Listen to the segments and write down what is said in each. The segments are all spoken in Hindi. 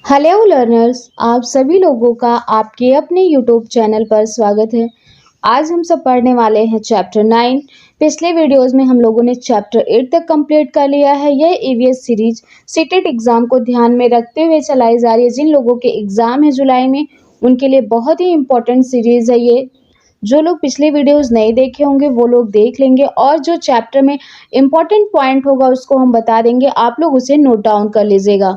हेलो लर्नर्स, आप सभी लोगों का आपके अपने यूट्यूब चैनल पर स्वागत है। आज हम सब पढ़ने वाले हैं चैप्टर 9। पिछले वीडियोस में हम लोगों ने चैप्टर 8 तक कंप्लीट कर लिया है। यह ईवीएस सीरीज सीटेट एग्जाम को ध्यान में रखते हुए चलाई जा रही है। जिन लोगों के एग्जाम है जुलाई में, उनके लिए बहुत ही इंपॉर्टेंट सीरीज है ये। जो लोग पिछले वीडियोस नहीं देखे होंगे वो लोग देख लेंगे, और जो चैप्टर में इंपॉर्टेंट पॉइंट होगा उसको हम बता देंगे, आप लोग उसे नोट डाउन कर लीजिएगा।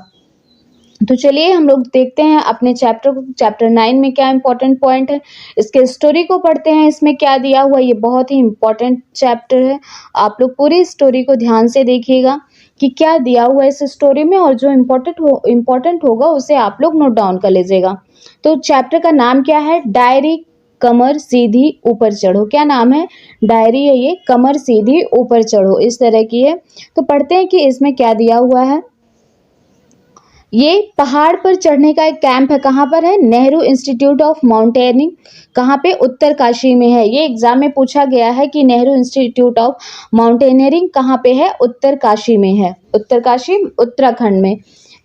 तो चलिए हम लोग देखते हैं अपने चैप्टर 9 में क्या इंपॉर्टेंट पॉइंट है। इसके स्टोरी को पढ़ते हैं, इसमें क्या दिया हुआ है। ये बहुत ही इंपॉर्टेंट चैप्टर है, आप लोग पूरी स्टोरी को ध्यान से देखिएगा कि क्या दिया हुआ है इस स्टोरी में, और जो इम्पोर्टेंट होगा उसे आप लोग नोट डाउन कर लीजिएगा। तो चैप्टर का नाम क्या है? डायरी कमर सीधी ऊपर चढ़ो। क्या नाम है? डायरी है ये, कमर सीधी ऊपर चढ़ो, इस तरह की है। तो पढ़ते हैं कि इसमें क्या दिया हुआ है। ये पहाड़ पर चढ़ने का एक कैंप है। कहाँ पर है? Nehru institute of mountaineering. कहाँ पे? उत्तरकाशी में है। ये एग्जाम में पूछा गया है कि नेहरू इंस्टीट्यूट ऑफ माउंटेनियरिंग कहाँ पे है? उत्तरकाशी में है। उत्तरकाशी उत्तराखंड में।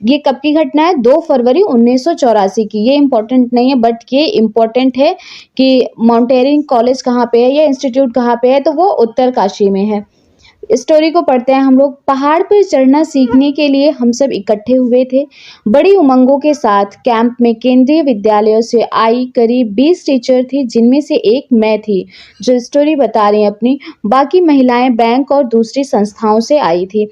ये कब की घटना है? 2 फरवरी 1984 की। ये इंपॉर्टेंट नहीं है, बट ये इंपॉर्टेंट है कि माउंटेनियरिंग कॉलेज कहाँ पे है, या इंस्टीट्यूट कहाँ पे है, तो वो उत्तरकाशी में है। स्टोरी को पढ़ते हैं हम लोग। पहाड़ पर चढ़ना सीखने के लिए हम सब इकट्ठे हुए थे, बड़ी उमंगों के साथ। कैंप में केंद्रीय विद्यालयों से आई करीब 20 टीचर थी, जिनमें से एक मैं थी जो स्टोरी बता रही हैं अपनी। बाकी महिलाएं बैंक और दूसरी संस्थाओं से आई थी।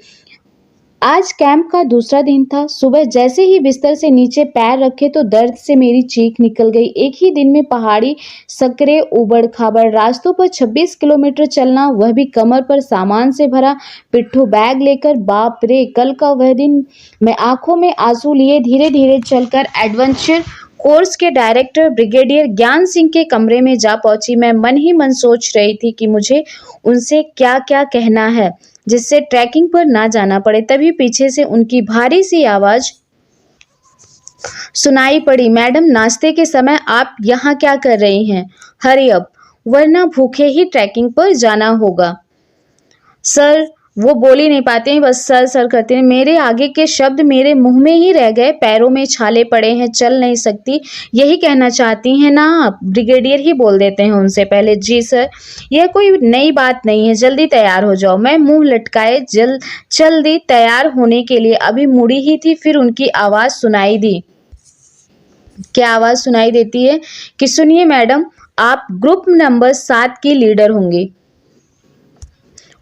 आज कैंप का दूसरा दिन था। सुबह जैसे ही बिस्तर से नीचे पैर रखे तो दर्द से मेरी चीख निकल गई। एक ही दिन में पहाड़ी सकरे उबड़ खाबड़ रास्तों पर 26 किलोमीटर चलना, वह भी कमर पर सामान से भरा पिट्ठू बैग लेकर। बाप रे, कल का वह दिन। मैं आंखों में आंसू लिए धीरे धीरे चलकर एडवेंचर कोर्स के डायरेक्टर ब्रिगेडियर ज्ञान सिंह के कमरे में जा पहुंची। मैं मन ही मन सोच रही थी कि मुझे उनसे क्या क्या कहना है जिससे ट्रैकिंग पर ना जाना पड़े। तभी पीछे से उनकी भारी सी आवाज सुनाई पड़ी, मैडम नाश्ते के समय आप यहाँ क्या कर रही हैं? हरी अप, वरना भूखे ही ट्रैकिंग पर जाना होगा। सर, वो बोल ही नहीं पाते हैं, बस सर सर करते हैं। मेरे आगे के शब्द मेरे मुंह में ही रह गए। पैरों में छाले पड़े हैं, चल नहीं सकती, यही कहना चाहती हैं ना आप? ब्रिगेडियर ही बोल देते हैं उनसे पहले। जी सर, यह कोई नई बात नहीं है, जल्दी तैयार हो जाओ। मैं मुंह लटकाए चल दी तैयार होने के लिए। अभी मुड़ी ही थी, फिर उनकी आवाज सुनाई दी। क्या आवाज सुनाई देती है? कि सुनिए मैडम, आप ग्रुप नंबर 7 की लीडर होंगी।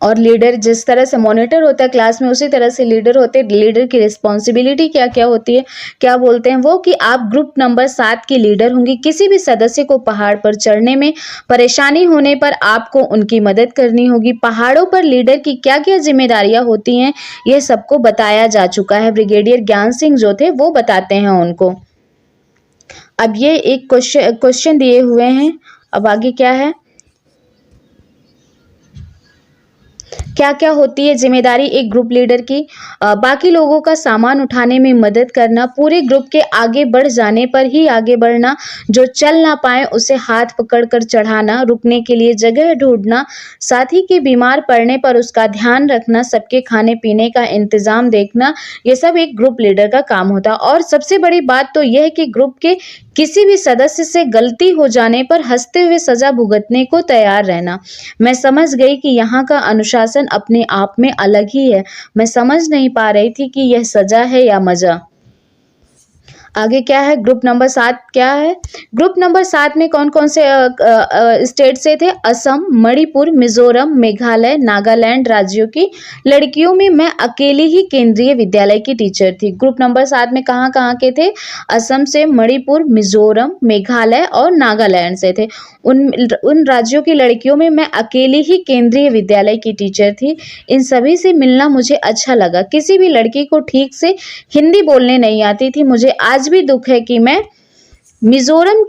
और लीडर जिस तरह से मॉनिटर होता है क्लास में, उसी तरह से लीडर होते हैं। लीडर की रिस्पॉन्सिबिलिटी क्या क्या होती है? क्या बोलते हैं वो कि आप ग्रुप नंबर 7 की लीडर होंगी। किसी भी सदस्य को पहाड़ पर चढ़ने में परेशानी होने पर आपको उनकी मदद करनी होगी। पहाड़ों पर लीडर की क्या क्या जिम्मेदारियां होती हैं, यह सबको बताया जा चुका है। ब्रिगेडियर ज्ञान सिंह जो थे वो बताते हैं उनको। अब ये एक क्वेश्चन दिए हुए हैं। अब आगे क्या है? क्या क्या होती है जिम्मेदारी एक ग्रुप लीडर की? बाकी लोगों का सामान उठाने में मदद करना, पूरे ग्रुप के आगे बढ़ जाने पर ही आगे बढ़ना, जो चल ना पाए उसे हाथ पकड़कर चढ़ाना, रुकने के लिए जगह ढूंढना, साथी के बीमार पड़ने पर उसका ध्यान रखना, सबके खाने पीने का इंतजाम देखना, ये सब एक ग्रुप लीडर का काम होता है। और सबसे बड़ी बात तो यह है कि ग्रुप के किसी भी सदस्य से गलती हो जाने पर हंसते हुए सजा भुगतने को तैयार रहना। मैं समझ गई कि यहाँ का अनुशासन अपने आप में अलग ही है। मैं समझ नहीं पा रही थी कि यह सजा है या मजा। आगे क्या है? ग्रुप नंबर 7 क्या है? ग्रुप नंबर 7 में कौन कौन से स्टेट से थे? असम, मणिपुर, मिजोरम, मेघालय, नागालैंड राज्यों की लड़कियों में मैं अकेली ही केंद्रीय विद्यालय की टीचर थी। ग्रुप नंबर 7 में कहाँ कहाँ के थे? असम से, मणिपुर, मिजोरम, मेघालय और नागालैंड से थे। उन राज्यों की लड़कियों में मैं अकेली ही केंद्रीय विद्यालय की टीचर थी। इन सभी से मिलना मुझे अच्छा लगा। किसी भी लड़की को ठीक से हिंदी बोलने नहीं आती थी। मुझे आज भी दुख है कि मैं मिजोरम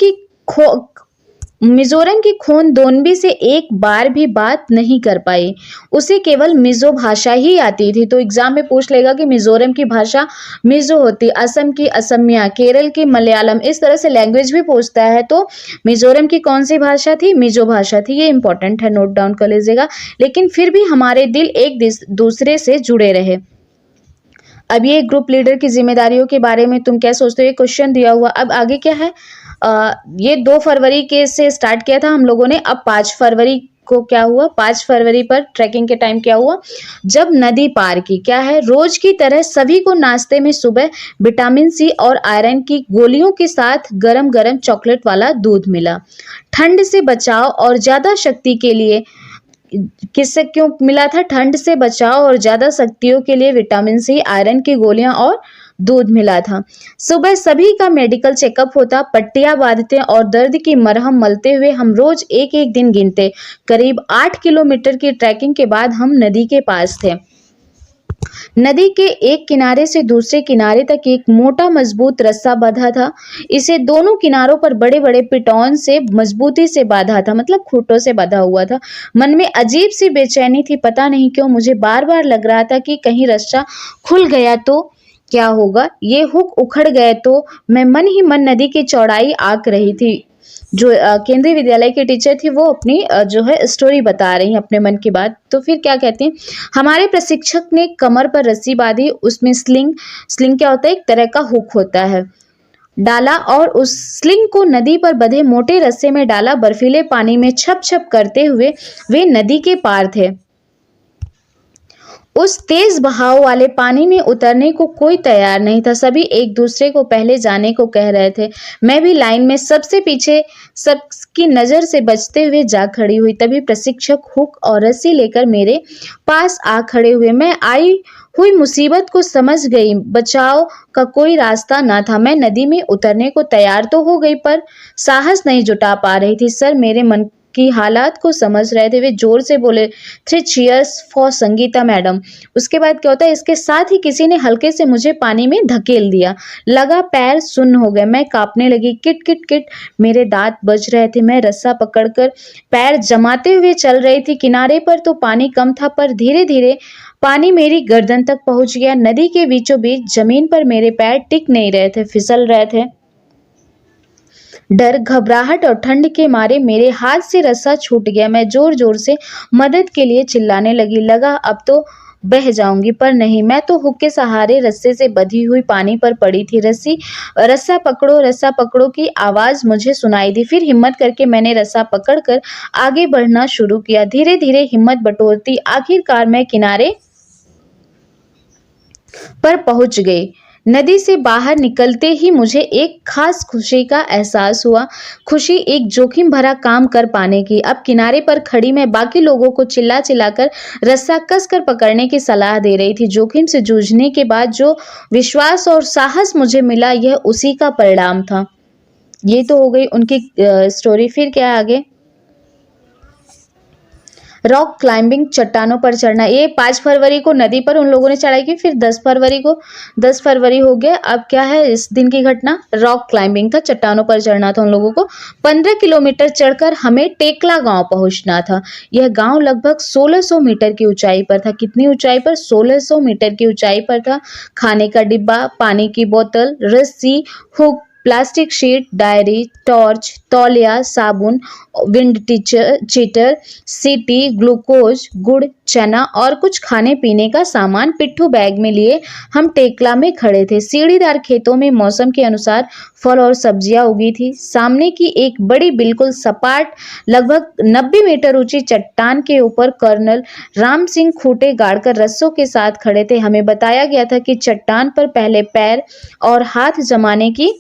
की खून दोनबी से एक बार भी बात नहीं कर पाई। उसे केवल मिजो भाषा ही आती थी। तो एग्जाम में पूछ लेगा कि मिजोरम की भाषा मिजो होती, असम की असमिया, केरल की मलयालम, इस तरह से लैंग्वेज भी पूछता है। तो मिजोरम की कौन सी भाषा थी? मिजो भाषा थी। ये इंपॉर्टेंट है, नोट डाउन कर लीजिएगा। लेकिन फिर भी हमारे दिल एक दूसरे से जुड़े रहे। अब ये ग्रुप लीडर की जिम्मेदारियों के बारे में तुम क्या सोचते हो, ये क्वेश्चन दिया हुआ। अब आगे क्या है, ये 2 फरवरी के से स्टार्ट किया था हम लोगों ने। अब 5 फरवरी को क्या हुआ, 5 फरवरी पर ट्रैकिंग के टाइम क्या हुआ, जब नदी पार की। क्या है, रोज की तरह सभी को नाश्ते में सुबह विटामिन सी और आयरन की गोलियों के साथ गरम गरम चॉकलेट वाला दूध मिला। ठंड से बचाव और ज्यादा शक्ति के लिए, किससे क्यों मिला था, ठंड से बचाव और ज्यादा शक्तियों के लिए विटामिन सी, आयरन की गोलियां और दूध मिला था। सुबह सभी का मेडिकल चेकअप होता, पट्टियां बांधते और दर्द की मरहम मलते हुए हम रोज एक एक दिन गिनते। करीब 8 किलोमीटर की ट्रैकिंग के बाद हम नदी के पास थे। नदी के एक किनारे से दूसरे किनारे तक एक मोटा मजबूत रस्सा बंधा था। इसे दोनों किनारों पर बड़े बड़े पिटौन से मजबूती से बांधा था, मतलब खूंटों से बंधा हुआ था। मन में अजीब सी बेचैनी थी, पता नहीं क्यों मुझे बार बार लग रहा था कि कहीं रस्सा खुल गया तो क्या होगा, ये हुक उखड़ गए तो। मैं मन ही मन नदी की चौड़ाई आंक रही थी। जो केंद्रीय विद्यालय की टीचर थी वो अपनी जो है स्टोरी बता रही हैं अपने मन की बात। तो फिर क्या कहते हैं, हमारे प्रशिक्षक ने कमर पर रस्सी बांधी, उसमें स्लिंग क्या होता है, एक तरह का हुक होता है, डाला और उस स्लिंग को नदी पर बंधे मोटे रस्से में डाला। बर्फीले पानी में छप छप करते हुए वे नदी के पार थे। उस तेज बहाव वाले पानी में उतरने को कोई तैयार नहीं था। सभी एक दूसरे को पहले जाने को कह रहे थे। मैं भी लाइन में सबसे पीछे, सबकी नजर से बचते हुए जा खड़ी हुई। तभी प्रशिक्षक हुक और रस्सी लेकर मेरे पास आ खड़े हुए। मैं आई हुई मुसीबत को समझ गई। बचाव का कोई रास्ता ना था। मैं नदी में उतरने को तैयार तो हो गई पर साहस नहीं जुटा पा रही थी। सर मेरे मन की हालात को समझ रहे थे। वे जोर से बोले, 3 चीयर्स फॉर संगीता मैडम। उसके बाद क्या होता है, इसके साथ ही किसी ने हल्के से मुझे पानी में धकेल दिया। लगा पैर सुन्न हो गए, मैं कांपने लगी। किट किट किट मेरे दांत बज रहे थे। मैं रस्सा पकड़कर पैर जमाते हुए चल रही थी। किनारे पर तो पानी कम था पर धीरे धीरे पानी मेरी गर्दन तक पहुंच गया। नदी के बीचों बीच जमीन पर मेरे पैर टिक नहीं रहे थे, फिसल रहे थे। डर, घबराहट और ठंड के मारे मेरे हाथ से रस्सा छूट गया। मैं जोर जोर से मदद के लिए चिल्लाने लगी। लगा अब तो बह जाऊंगी, पर नहीं, मैं तो हुक के सहारे रस्से से बंधी हुई पानी पर पड़ी थी। रस्सा पकड़ो की आवाज मुझे सुनाई दी। फिर हिम्मत करके मैंने रस्सा पकड़कर आगे बढ़ना शुरू किया। धीरे धीरे हिम्मत बटोरती आखिरकार मैं किनारे पर पहुंच गई। नदी से बाहर निकलते ही मुझे एक खास खुशी का एहसास हुआ। खुशी एक जोखिम भरा काम कर पाने की। अब किनारे पर खड़ी मैं बाकी लोगों को चिल्ला चिल्लाकर रस्सा कसकर पकड़ने की सलाह दे रही थी। जोखिम से जूझने के बाद जो विश्वास और साहस मुझे मिला, यह उसी का परिणाम था। ये तो हो गई उनकी स्टोरी। फिर क्या आगे, रॉक क्लाइंबिंग, चट्टानों पर चढ़ना। ये 5 फरवरी को नदी पर उन लोगों ने चढ़ाई की। फिर 10 फरवरी हो गया। अब क्या है इस दिन की घटना, रॉक क्लाइंबिंग था, चट्टानों पर चढ़ना था उन लोगों को। 15 किलोमीटर चढ़कर हमें टेकला गांव पहुंचना था। यह गांव लगभग 1600 मीटर की ऊंचाई पर था। कितनी ऊंचाई पर, 1600 मीटर की ऊंचाई पर था। खाने का डिब्बा, पानी की बोतल, रस्सी, hook, plastic sheet, diary, torch, तौलिया, साबुन, विंड चीटर, सीटी, ग्लूकोज, गुड़, चना और कुछ खाने पीने का सामान पिट्ठू बैग में लिए हम टेकला में खड़े थे। सीढ़ीदार खेतों में मौसम के अनुसार फल और सब्जियां उगी थी। सामने की एक बड़ी बिल्कुल सपाट लगभग 90 मीटर ऊंची चट्टान के ऊपर कर्नल राम सिंह खूंटे गाड़कर रस्सों के साथ खड़े थे। हमें बताया गया था कि चट्टान पर पहले पैर और हाथ जमाने की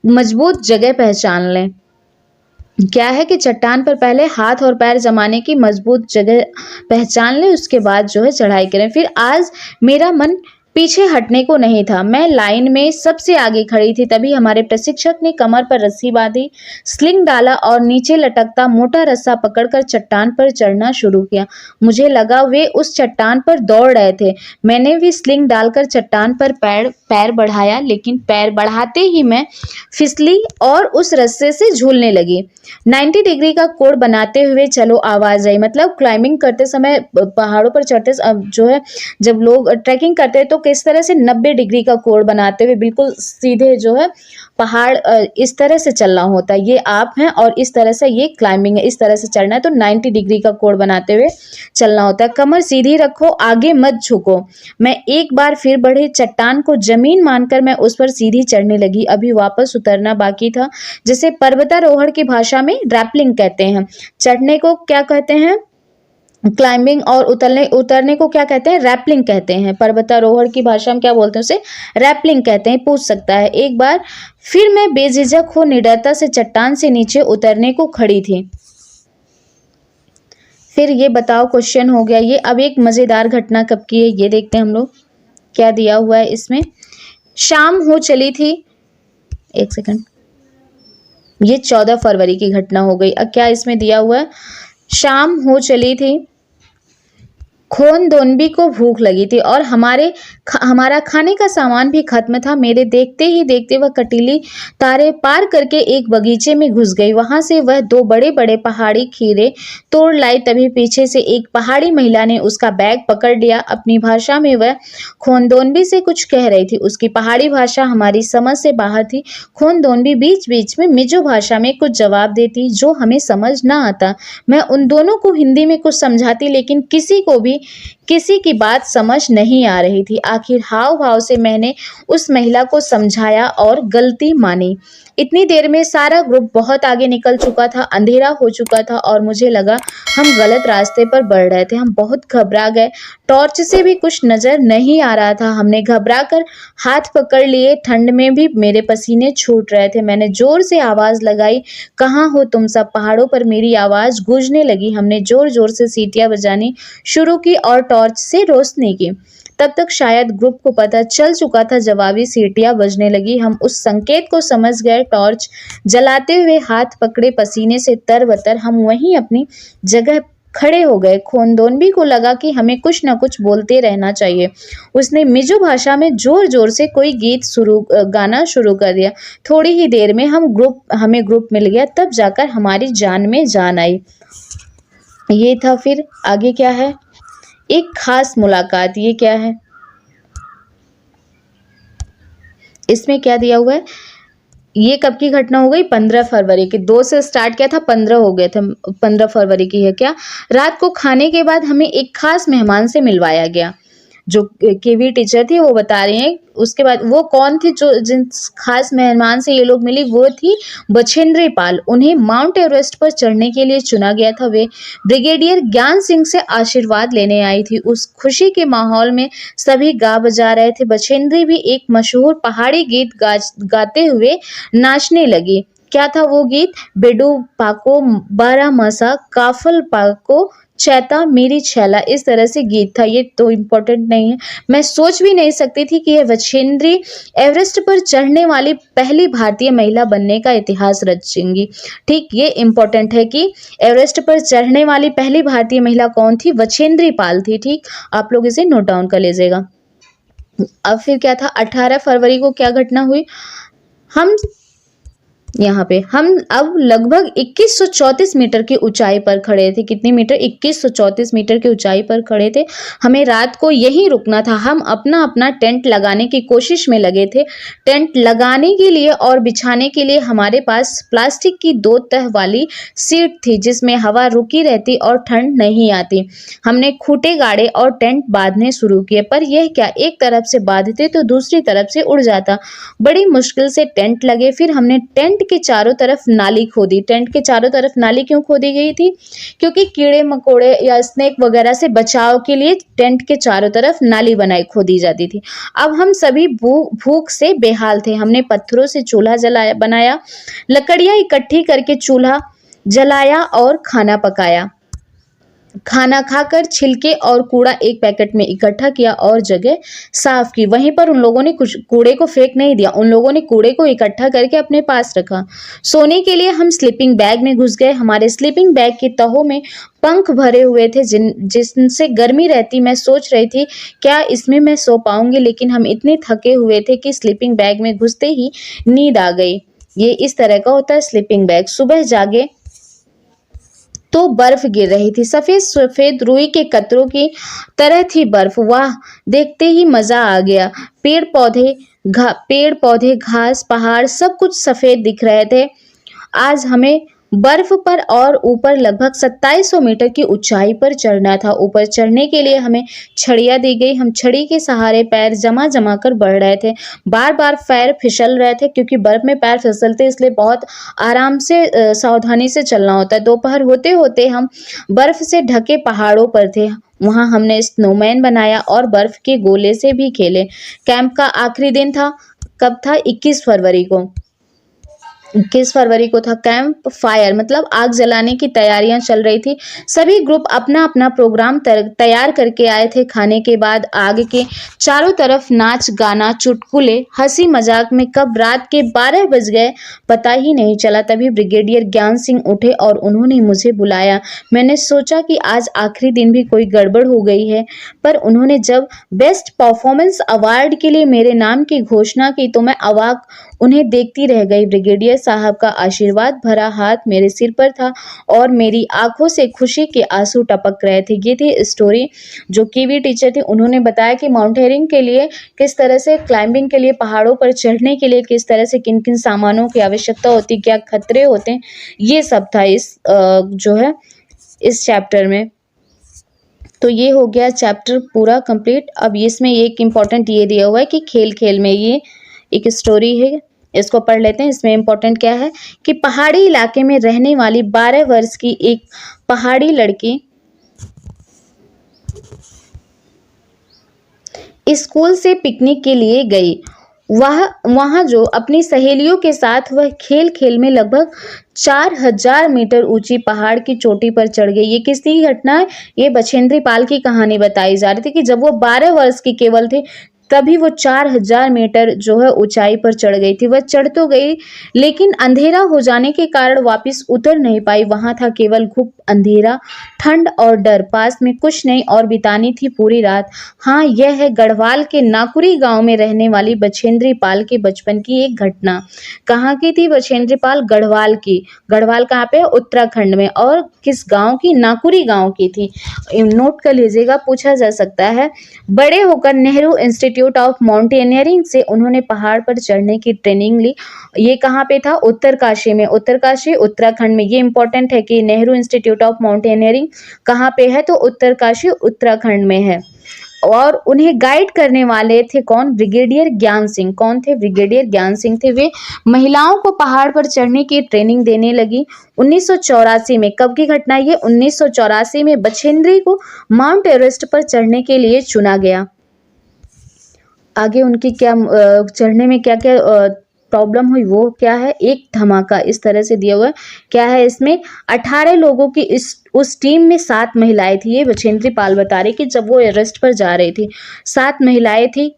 मजबूत जगह पहचान लें। क्या है कि चट्टान पर पहले हाथ और पैर जमाने की मजबूत जगह पहचान लें, उसके बाद जो है चढ़ाई करें। फिर आज मेरा मन पीछे हटने को नहीं था। मैं लाइन में सबसे आगे खड़ी थी। तभी हमारे प्रशिक्षक ने कमर पर रस्सी बांधी, स्लिंग डाला और नीचे लटकता मोटा रस्सा पकड़कर चट्टान पर चढ़ना शुरू किया। मुझे लगा वे उस चट्टान पर दौड़ रहे थे। मैंने भी स्लिंग डालकर चट्टान पर पैर बढ़ाया, लेकिन पैर बढ़ाते ही मैं फिसली और उस रस्से से झूलने लगी। 90 डिग्री का कोण बनाते हुए चलो आवाज आई। मतलब क्लाइंबिंग करते समय, पहाड़ों पर चढ़ते जो है, जब लोग ट्रैकिंग करते हैं तो लोग किस तरह से 90 डिग्री का कोण बनाते हुए बिल्कुल सीधे जो है पहाड़ इस तरह से चलना होता है। ये आप हैं और इस तरह से ये क्लाइंबिंग है, इस तरह से चढ़ना है तो 90 डिग्री का कोण बनाते हुए चलना होता है। कमर सीधी रखो, आगे मत झुको। मैं एक बार फिर बढ़ी, चट्टान को जमीन मानकर मैं उस पर सीधी चढ़ने लगी। अभी वापस उतरना बाकी था, जिसे पर्वतारोहण की भाषा में रैपलिंग कहते हैं। चढ़ने को क्या कहते हैं? क्लाइंबिंग। और उतरने को क्या कहते हैं? रैपलिंग कहते हैं। पर्वतारोहण की भाषा में क्या बोलते हैं? उसे रैपलिंग कहते हैं। पूछ सकता है। एक बार फिर मैं बेझिझक हो निडरता से चट्टान से नीचे उतरने को खड़ी थी। फिर ये बताओ, क्वेश्चन हो गया ये। अब एक मजेदार घटना कब की है ये देखते हैं हम लोग, क्या दिया हुआ है इसमें। शाम हो चली थी, एक सेकंड, ये 14 फरवरी की घटना हो गई। अब क्या इसमें दिया हुआ है? शाम हो चली थी, खोनदोनबी को भूख लगी थी और हमारा खाने का सामान भी खत्म था। मेरे देखते ही देखते वह कटीली तारे पार करके एक बगीचे में घुस गई। वहां से वह 2 बड़े बड़े पहाड़ी खीरे तोड़ लाई। तभी पीछे से एक पहाड़ी महिला ने उसका बैग पकड़ लिया। अपनी भाषा में वह खोनदोनबी से कुछ कह रही थी। उसकी पहाड़ी भाषा हमारी समझ से बाहर थी। खोनदोनबी बीच बीच में मिजो भाषा में कुछ जवाब देती जो हमें समझ न आता। मैं उन दोनों को हिंदी में कुछ समझाती, लेकिन किसी की बात समझ नहीं आ रही थी। आखिर हाव भाव से मैंने उस महिला को समझाया और गलती मानी। इतनी देर में सारा ग्रुप बहुत आगे निकल चुका था। अंधेरा हो चुका था और मुझे लगा हम गलत रास्ते पर बढ़ रहे थे। हम बहुत घबरा गए। टॉर्च से भी कुछ नजर नहीं आ रहा था। हमने घबरा कर हाथ पकड़ लिए। ठंड में भी मेरे पसीने छूट रहे थे। मैंने जोर से आवाज लगाई, कहाँ हो तुम सब? पहाड़ों पर मेरी आवाज गूंजने लगी। हमने जोर जोर से सीटियां बजानी शुरू की और टॉर्च से रोशनी की। तब तक शायद ग्रुप को पता चल चुका था। जवाबी सीटियां बजने लगी। हम उस संकेत को समझ गए। टॉर्च जलाते हुए हाथ पकड़े, पसीने से तरबतर हम वहीं अपनी जगह खड़े हो गए। खोनदोनबी को लगा कि हमें कुछ न कुछ बोलते रहना चाहिए। उसने मिजो भाषा में जोर जोर से कोई गीत गाना शुरू कर दिया। थोड़ी ही देर में हमें ग्रुप मिल गया। तब जाकर हमारी जान में जान आई। ये था। फिर आगे क्या है? एक खास मुलाकात। ये क्या है? इसमें क्या दिया हुआ है? ये कब की घटना हो गई? 15 फरवरी की। 2 से स्टार्ट किया था, 15 हो गए थे। 15 फरवरी की है क्या? रात को खाने के बाद हमें एक खास मेहमान से मिलवाया गया। जो केवी टीचर थी वो बता रही हैं। उसके बाद वो कौन थी जो जिन खास मेहमान से ये लोग मिली? वो थी बछेंद्री पाल। उन्हें माउंट एवरेस्ट पर चढ़ने के लिए चुना गया था। वे ब्रिगेडियर ज्ञान सिंह से आशीर्वाद लेने आई थी। उस खुशी के माहौल में सभी गा बजा रहे थे। बछेंद्री भी एक मशहूर पहाड़ी गीत गाते हुए नाचने लगी। क्या था वो गीत? बेडू पाको बारा मसा काफल पाको चैता मेरी छैला, इस तरह से गीत था। ये तो इम्पोर्टेंट नहीं है। मैं सोच भी नहीं सकती थी कि यह बछेंद्री एवरेस्ट पर चढ़ने वाली पहली भारतीय महिला बनने का इतिहास रचेंगी। ठीक, ये इम्पोर्टेंट है कि एवरेस्ट पर चढ़ने वाली पहली भारतीय महिला कौन थी? बछेंद्री पाल थी। ठीक, आप लोग इसे नोट डाउन कर लीजिएगा। अब फिर क्या था? 18 फरवरी को क्या घटना हुई? हम अब लगभग 2134 मीटर की ऊंचाई पर खड़े थे। कितनी मीटर? 2134 मीटर की ऊंचाई पर खड़े थे। हमें रात को यहीं रुकना था। हम अपना टेंट लगाने की कोशिश में लगे थे। टेंट लगाने के लिए और बिछाने के लिए हमारे पास प्लास्टिक की 2 तह वाली सीट थी, जिसमें हवा रुकी रहती और ठंड नहीं आती। हमने खूंटे गाड़े और टेंट बांधने शुरू किए, पर यह क्या, एक तरफ से बांधते तो दूसरी तरफ से उड़ जाता। बड़ी मुश्किल से टेंट लगे। फिर हमने टेंट के चारों तरफ नाली खोदी। टेंट के चारों तरफ नाली क्यों खोदी गई थी? क्योंकि कीड़े मकोड़े या स्नेक वगैरह से बचाव के लिए टेंट के चारों तरफ नाली खोदी जाती थी। अब हम सभी भूख से बेहाल थे। हमने पत्थरों से चूल्हा बनाया, लकड़ियां इकट्ठी करके चूल्हा जलाया और खाना पकाया। खाना खाकर छिलके और कूड़ा एक पैकेट में इकट्ठा किया और जगह साफ की। वहीं पर उन लोगों ने कुछ कूड़े को फेंक नहीं दिया। उन लोगों ने कूड़े को इकट्ठा करके अपने पास रखा। सोने के लिए हम स्लीपिंग बैग में घुस गए। हमारे स्लीपिंग बैग की तहों में पंख भरे हुए थे जिनसे गर्मी रहती। मैं सोच रही थी क्या इसमें मैं सो पाऊंगी, लेकिन हम इतने थके हुए थे कि स्लीपिंग बैग में घुसते ही नींद आ गई। ये इस तरह का होता है स्लीपिंग बैग। सुबह जागे तो बर्फ गिर रही थी, सफेद सफेद रुई के कतरों की तरह थी बर्फ। वाह, देखते ही मजा आ गया। पेड़ पौधे घास पहाड़ सब कुछ सफेद दिख रहे थे। आज हमें बर्फ पर और ऊपर लगभग 2700 मीटर की ऊंचाई पर चढ़ना था। ऊपर चढ़ने के लिए हमें छड़ियां दी गई। हम छड़ी के सहारे पैर जमा जमा कर बढ़ रहे थे। बार बार पैर फिसल रहे थे, क्योंकि बर्फ में पैर फिसलते, इसलिए बहुत आराम से सावधानी से चलना होता है। दोपहर होते होते हम बर्फ से ढके पहाड़ों पर थे। वहां हमने स्नोमैन बनाया और बर्फ के गोले से भी खेले। कैंप का आखिरी दिन था। कब था? 21 फरवरी को। 21 फरवरी को था। कैंप फायर मतलब आग जलाने की तैयारियां चल रही थी। सभी ग्रुप अपना अपना प्रोग्राम तैयार करके आए थे। खाने के बाद आग के चारों तरफ नाच गाना चुटकुले हंसी मजाक में कब रात के 12 बज गए पता ही नहीं चला। तभी ब्रिगेडियर ज्ञान सिंह उठे और उन्होंने मुझे बुलाया। मैंने सोचा कि आज आखिरी दिन भी कोई गड़बड़ हो गई है, पर उन्होंने जब बेस्ट परफॉर्मेंस अवार्ड के लिए मेरे नाम की घोषणा की तो मैं अवाक उन्हें देखती रह गई। ब्रिगेडियर साहब का आशीर्वाद भरा हाथ मेरे सिर पर था और मेरी आंखों से खुशी के आंसू टपक रहे थे। ये थी स्टोरी जो कीवी टीचर थे, उन्होंने बताया कि माउंटेनियरिंग के लिए किस तरह से, क्लाइंबिंग के लिए, पहाड़ों पर चढ़ने के लिए किस तरह से किन किन सामानों की आवश्यकता होती, क्या खतरे होते हैं, ये सब था इस जो है इस चैप्टर में। तो ये हो गया चैप्टर पूरा कंप्लीट। अब इसमें एक इम्पॉर्टेंट ये दिया हुआ है कि खेल खेल में ये एक स्टोरी है, इसको पढ़ लेते हैं। इसमें इम्पोर्टेंट क्या है कि पहाड़ी इलाके में रहने वाली 12 वर्ष की एक पहाड़ी लड़की स्कूल से पिकनिक के लिए गई। वहां जो अपनी सहेलियों के साथ वह खेल खेल में लगभग 4000 मीटर ऊंची पहाड़ की चोटी पर चढ़ गई। ये किसकी घटना है? ये बछेंद्री पाल की कहानी बताई जा रही थी कि जब वो 12 वर्ष की केवल थी तभी वो 4000 मीटर जो है ऊंचाई पर चढ़ गई थी। वह चढ़ तो गई, लेकिन अंधेरा हो जाने के कारण वापस उतर नहीं पाई। वहां था केवल घुप अंधेरा, ठंड और डर। पास में कुछ नहीं और बितानी थी पूरी रात। हाँ, यह है गढ़वाल के नाकुरी गांव में रहने वाली बछेंद्री पाल के बचपन की एक घटना। कहाँ की थी बछेंद्री पाल? गढ़वाल की। गढ़वाल कहाँ पे? उत्तराखंड में। और किस गांव की? नाकुरी गांव की थी। नोट कर लीजिएगा, पूछा जा सकता है। बड़े होकर नेहरू इंस्टीट्यूट ऑफ माउंटेनियरिंग से उन्होंने पहाड़ पर चढ़ने की ट्रेनिंग ली। ये कहाँ पे था? उत्तरकाशी में। उत्तरकाशी उत्तराखंड में। ये इंपॉर्टेंट है कि नेहरू इंस्टीट्यूट ऑफ माउंटेनियरिंग कहाँ पे है? तो उत्तरकाशी उत्तराखंड में है। और उन्हें गाइड करने वाले थे कौन? ब्रिगेडियर ज्ञान सिंह। कौन थे? ब्रिगेडियर ज्ञान सिंह थे। वे महिलाओं को पहाड़ पर चढ़ने की ट्रेनिंग देने लगी। 1984 में। कब की घटना ये? 1984 में बछेंद्री को माउंट एवरेस्ट पर चढ़ने के लिए चुना गया। आगे उनकी क्या चढ़ने में क्या क्या प्रॉब्लम हुई वो क्या है? एक धमाका इस तरह से दिया हुआ है। क्या है इसमें? 18 लोगों की उस टीम में 7 महिलाएं थी। ये बछेंद्री पाल बता रही कि जब वो एवरेस्ट पर जा रही थी 7 महिलाएं थी।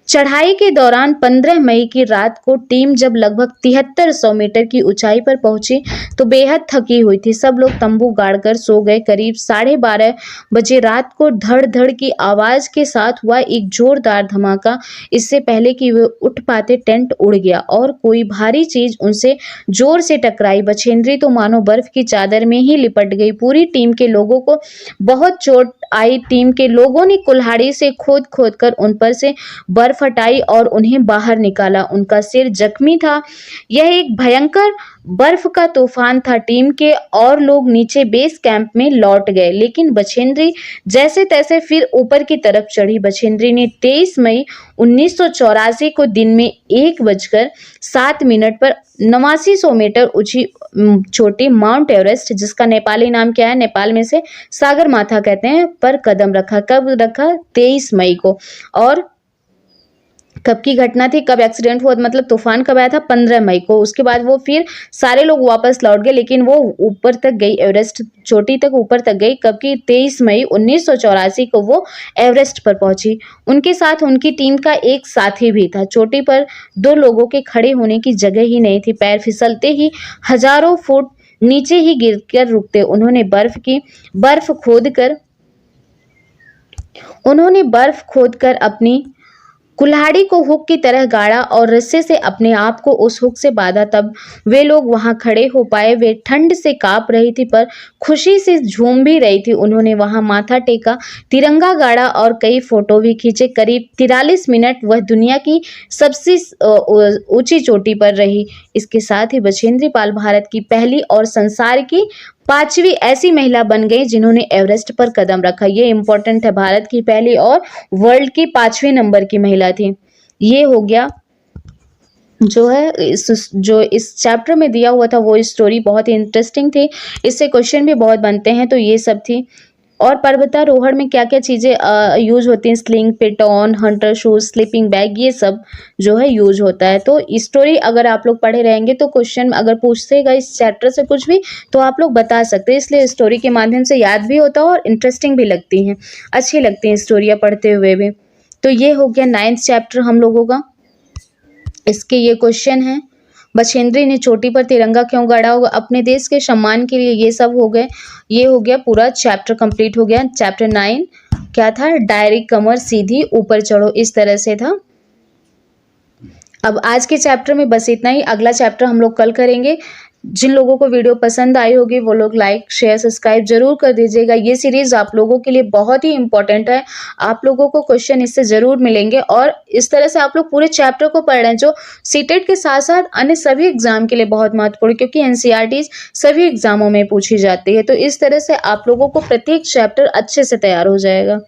चढ़ाई के दौरान 15 मई की रात को टीम जब लगभग 7300 मीटर की ऊंचाई पर पहुंची तो बेहद थकी हुई थी। सब लोग तंबू गाड़कर सो गए। करीब 12:30 बजे रात को धड़ धड़ की आवाज के साथ हुआ एक जोरदार धमाका। इससे पहले कि वे उठ पाते टेंट उड़ गया और कोई भारी चीज उनसे जोर से टकराई। बछेंद्री तो मानो बर्फ की चादर में ही लिपट गई। पूरी टीम के लोगों को बहुत चोट आई। टीम के लोगों ने कुल्हाड़ी से खोद खोद कर उन पर से बर्फ हटाई और उन्हें बाहर निकाला। उनका सिर जख्मी था। यह एक भयंकर बर्फ का तूफान था। टीम के और लोग नीचे बेस कैंप में लौट गए, लेकिन बछेंद्री जैसे तैसे फिर ऊपर की तरफ चढ़ी। बछेंद्री ने 23 मई 1984 को दिन में 1:07 पर 8900 मीटर ऊंची छोटी माउंट एवरेस्ट, जिसका नेपाली नाम क्या है? नेपाल में से सागर माथा कहते हैं, पर कदम रखा। कब रखा? 23 मई को। और कब की घटना थी? कब एक्सीडेंट हुआ? मतलब तूफान कब आया था? 15 मई को। उसके बाद वो फिर सारे लोग वापस लौट गए, लेकिन वो ऊपर तक गई, एवरेस्ट चोटी तक ऊपर तक गई। कब की? 23 मई 1984 को वो एवरेस्ट पर पहुंची। उनके साथ उनकी टीम का एक साथी भी था। चोटी पर 2 लोगों के खड़े होने की जगह ही नहीं थी। पैर फिसलते ही हजारों फुट नीचे ही गिरकर रुकते। उन्होंने बर्फ खोद कर अपनी कुल्हाड़ी को हुक की तरह गाड़ा और रस्से से अपने आप को उस हुक से बांधा, तब वे लोग वहां खड़े हो पाए। वे ठंड से कांप रही थी पर खुशी से झूम भी रही थी। उन्होंने वहां माथा टेका, तिरंगा गाड़ा और कई फोटो भी खींचे। करीब 43 मिनट वह दुनिया की सबसे ऊंची चोटी पर रही। इसके साथ ही बछेंद्री पाल भारत की पहली और संसार की 5वीं ऐसी महिला बन गई जिन्होंने एवरेस्ट पर कदम रखा। ये इंपॉर्टेंट है, भारत की पहली और वर्ल्ड की 5वें नंबर की महिला थी। ये हो गया जो है जो इस चैप्टर में दिया हुआ था, वो स्टोरी बहुत ही इंटरेस्टिंग थी। इससे क्वेश्चन भी बहुत बनते हैं, तो ये सब थी। और पर्वतारोहण में क्या क्या चीज़ें यूज होती हैं, sling, piton, hunter shoes, sleeping bag, ये सब जो है यूज होता है। तो स्टोरी अगर आप लोग पढ़े रहेंगे तो क्वेश्चन अगर पूछतेगा इस चैप्टर से कुछ भी तो आप लोग बता सकते हैं। इसलिए स्टोरी के माध्यम से याद भी होता है और इंटरेस्टिंग भी लगती हैं, अच्छी लगती हैं स्टोरियाँ पढ़ते हुए भी। तो ये हो गया 9th चैप्टर हम लोगों का। इसके ये क्वेश्चन है, बछेंद्री ने चोटी पर तिरंगा क्यों गाड़ा होगा? अपने देश के सम्मान के लिए। ये सब हो गए, ये हो गया पूरा चैप्टर कंप्लीट हो गया। चैप्टर 9 क्या था? डायरेक्ट कमर सीधी ऊपर चढ़ो, इस तरह से था। अब आज के चैप्टर में बस इतना ही। अगला चैप्टर हम लोग कल करेंगे। जिन लोगों को वीडियो पसंद आई होगी वो लोग लाइक, शेयर, सब्सक्राइब जरूर कर दीजिएगा। ये सीरीज आप लोगों के लिए बहुत ही इंपॉर्टेंट है। आप लोगों को क्वेश्चन इससे जरूर मिलेंगे और इस तरह से आप लोग पूरे चैप्टर को पढ़ रहे हैं, जो सीटेट के साथ साथ अन्य सभी एग्जाम के लिए बहुत महत्वपूर्ण, क्योंकि एनसीईआरटी सभी एग्जामों में पूछी जाती है। तो इस तरह से आप लोगों को प्रत्येक चैप्टर अच्छे से तैयार हो जाएगा।